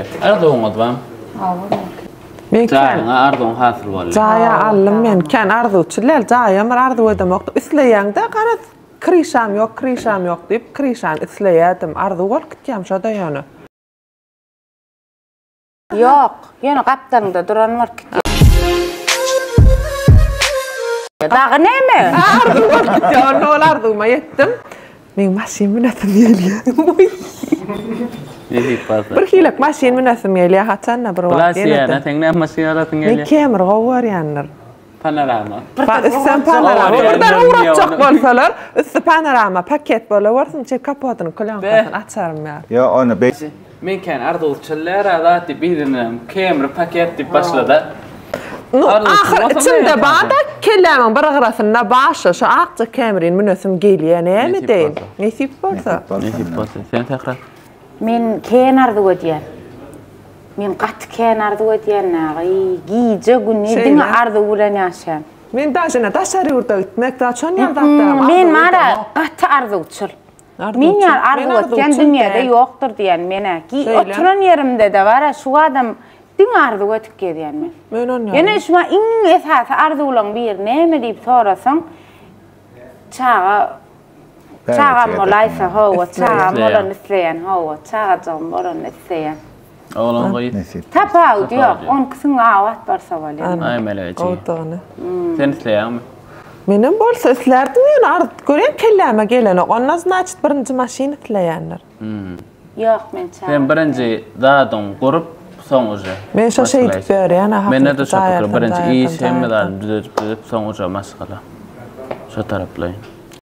لك أرضهم أضبام من كان أرضهم هاثل ولا جاية علم من كان أرضو تشلل جاية مر أرضو ودم وقت إثليان ده كانت كريشام يوك ديب كريشام إثلياتم أرضو والك كيام شو ديانا يوك يانا قبتن ده دران مركت داغنيمة أرضو والك تيانو الأرضو ما يتم من ماشي من ثميليا بركي لك ماشي من ثميليا هاتنا برواتين أنا تنجنا ماشي على ثميليا من كامر غور يانر بانوراما فالسان بانوراما بدنا ورا تقبل فلر الس بانوراما باكيت ولا ورث نشيل كابوتن كل يوم كاتن أكثر من يا أنا بيت مين كان أرضو تشليرة ذات بيدنا كامر باكيت باشلا ده آخر تسمى بعدك كلام برغرث النباشة شعقت كامرين منو ثمقيلي يعني مدين نيثي بورثة ثاني تقرأ من كان أرض وديان من قط كان أرض وديان ناغي جيجا قني دين أرض ولا ناشان من داشنا تشاري ورتك مكتاشون يا من مرة قط أرض وتشل مين يا أرض وديان دنيا ده يوقتر ديان منا كي أترن يرم ده دوارا شو هذا دين أرض ودك ديان من يعني شو ما إن إثاث أرض ولان بير نام دي بثورة ثم تاغا مولايفة هو تاغا مولا نثليان هو تاغا جام مولا نثليان أولاً غير تابعوا ديوك أون كثن عوات برسوالي أي ملاجي ثاني ثليان من بولس إثلارت من أرض كورين كلها مجيلنا قلنا زناتش برنج ماشين ثليانر يوك من تاغا ثاني برنجي ذاتهم قرب صنوجة من شو شيء كبير أنا من ندو شكل برنج إيش هم ذا صنوجة مسخلة شو ترى بلاين